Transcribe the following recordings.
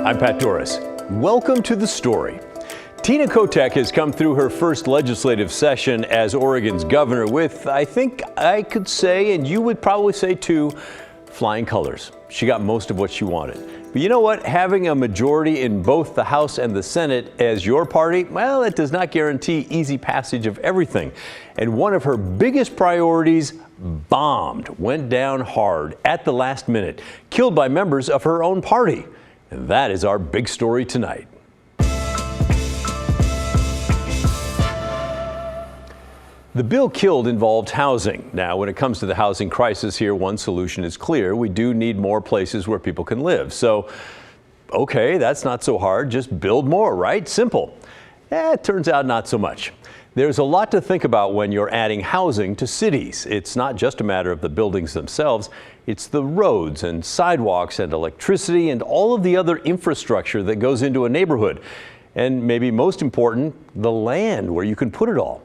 I'm Pat Doris. Welcome to The Story. Tina Kotek has come through her first legislative session as Oregon's governor with, I think I could say, and you would probably say too, flying colors. She got most of what she wanted. But you know what? Having a majority in both the House and the Senate as your party, well, it does not guarantee easy passage of everything. And one of her biggest priorities bombed, went down hard at the last minute, killed by members of her own party. And that is our big story tonight. The bill killed involved housing. Now, when it comes to the housing crisis here, one solution is clear. We do need more places where people can live. So, okay, that's not so hard. Just build more, right? Simple. It turns out not so much. There's a lot to think about when you're adding housing to cities. It's not just a matter of the buildings themselves. It's the roads and sidewalks and electricity and all of the other infrastructure that goes into a neighborhood. And maybe most important, the land where you can put it all.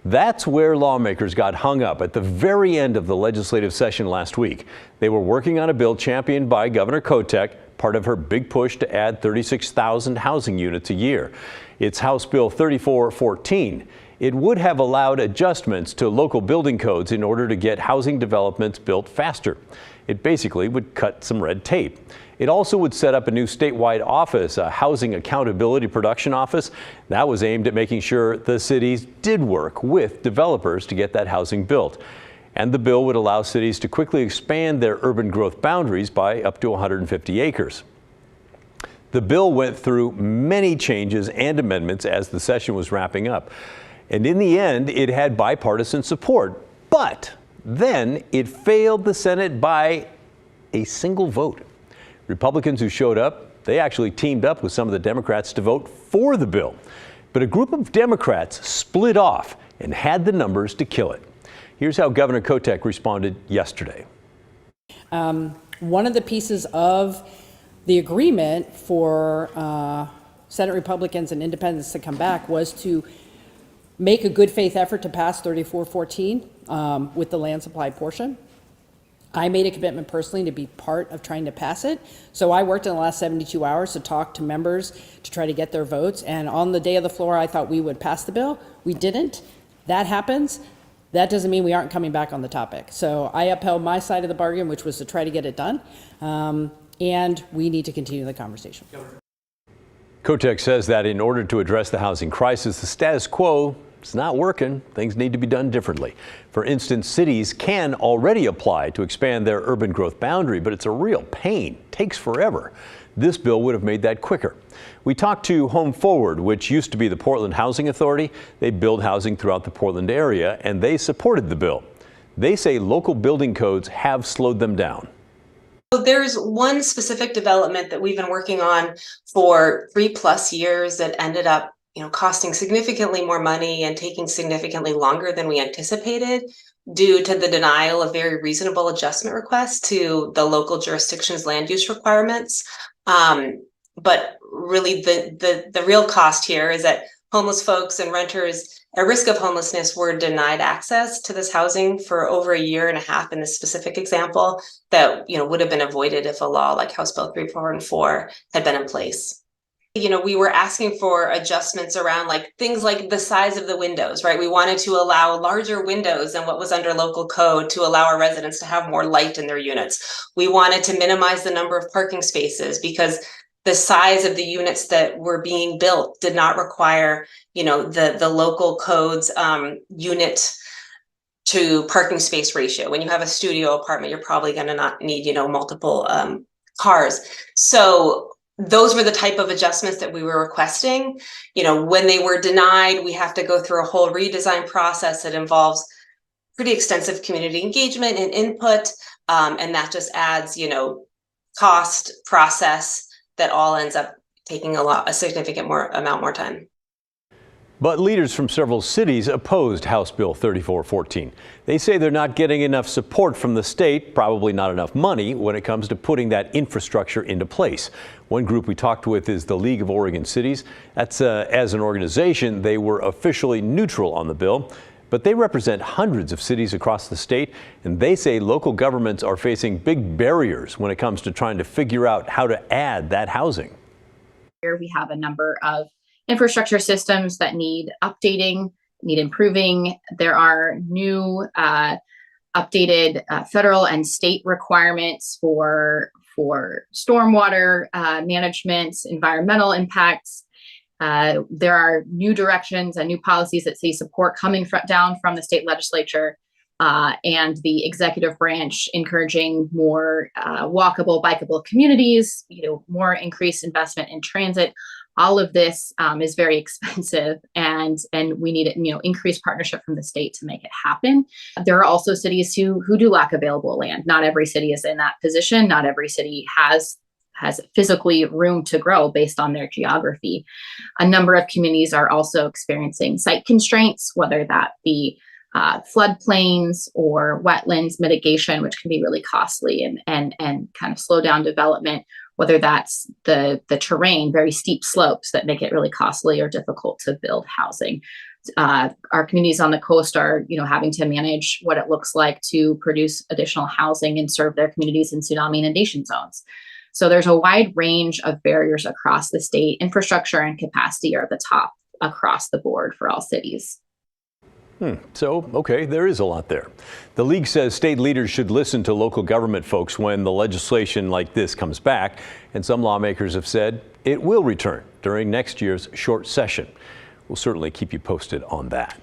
That's where lawmakers got hung up at the very end of the legislative session last week. They were working on a bill championed by Governor Kotek, part of her big push to add 36,000 housing units a year. It's House Bill 3414. It would have allowed adjustments to local building codes in order to get housing developments built faster. It basically would cut some red tape. It also would set up a new statewide office, a Housing Accountability Production Office. That was aimed at making sure the cities did work with developers to get that housing built. And the bill would allow cities to quickly expand their urban growth boundaries by up to 150 acres. The bill went through many changes and amendments as the session was wrapping up. And in the end, it had bipartisan support. But then it failed the Senate by a single vote. Republicans who showed up, they actually teamed up with some of the Democrats to vote for the bill. But a group of Democrats split off and had the numbers to kill it. Here's how Governor Kotek responded yesterday. One of the pieces of the agreement for Senate Republicans and independents to come back was to make a good faith effort to pass 3414 with the land supply portion. I made a commitment personally to be part of trying to pass it. So I worked in the last 72 hours to talk to members to try to get their votes. And on the day of the floor, I thought we would pass the bill. We didn't. That happens. That doesn't mean we aren't coming back on the topic. So I upheld my side of the bargain, which was to try to get it done. And we need to continue the conversation. Kotek says that in order to address the housing crisis, the status quo is not working. Things need to be done differently. For instance, cities can already apply to expand their urban growth boundary, but it's a real pain. Takes forever. This bill would have made that quicker. We talked to Home Forward, which used to be the Portland Housing Authority. They build housing throughout the Portland area, and they supported the bill. They say local building codes have slowed them down. There's one specific development that we've been working on for 3+ years that ended up, costing significantly more money and taking significantly longer than we anticipated due to the denial of very reasonable adjustment requests to the local jurisdiction's land use requirements. But really the real cost here is that homeless folks and renters at risk of homelessness were denied access to this housing for over 1.5 years in this specific example that would have been avoided if a law like House Bill 3414 had been in place. We were asking for adjustments around things like the size of the windows, right? We wanted to allow larger windows than what was under local code to allow our residents to have more light in their units. We wanted to minimize the number of parking spaces because the size of the units that were being built did not require, the local code's unit to parking space ratio. When you have a studio apartment, you're probably going to not need, multiple cars. So those were the type of adjustments that we were requesting. When they were denied, we have to go through a whole redesign process that involves pretty extensive community engagement and input. And that just adds, cost, process, that all ends up taking a significant amount more time. But leaders from several cities opposed House Bill 3414. They say they're not getting enough support from the state, probably not enough money when it comes to putting that infrastructure into place. One group we talked with is the League of Oregon Cities. That's as an organization, they were officially neutral on the bill, but they represent hundreds of cities across the state, and they say local governments are facing big barriers when it comes to trying to figure out how to add that housing. We have a number of infrastructure systems that need updating, need improving. There are new updated federal and state requirements for stormwater management, environmental impacts. There are new directions and new policies that see support coming down from the state legislature and the executive branch, encouraging more walkable, bikeable communities, more increased investment in transit. All of this is very expensive, and we need increased partnership from the state to make it happen. There are also cities who do lack available land. Not every city is in that position. Not every city has physically room to grow based on their geography. A number of communities are also experiencing site constraints, whether that be floodplains or wetlands mitigation, which can be really costly and kind of slow down development, whether that's the terrain, very steep slopes that make it really costly or difficult to build housing. Our communities on the coast are, having to manage what it looks like to produce additional housing and serve their communities in tsunami inundation zones. So there's a wide range of barriers across the state. Infrastructure and capacity are the top across the board for all cities. So, okay, there is a lot there. The league says state leaders should listen to local government folks when the legislation like this comes back, and some lawmakers have said it will return during next year's short session. We'll certainly keep you posted on that.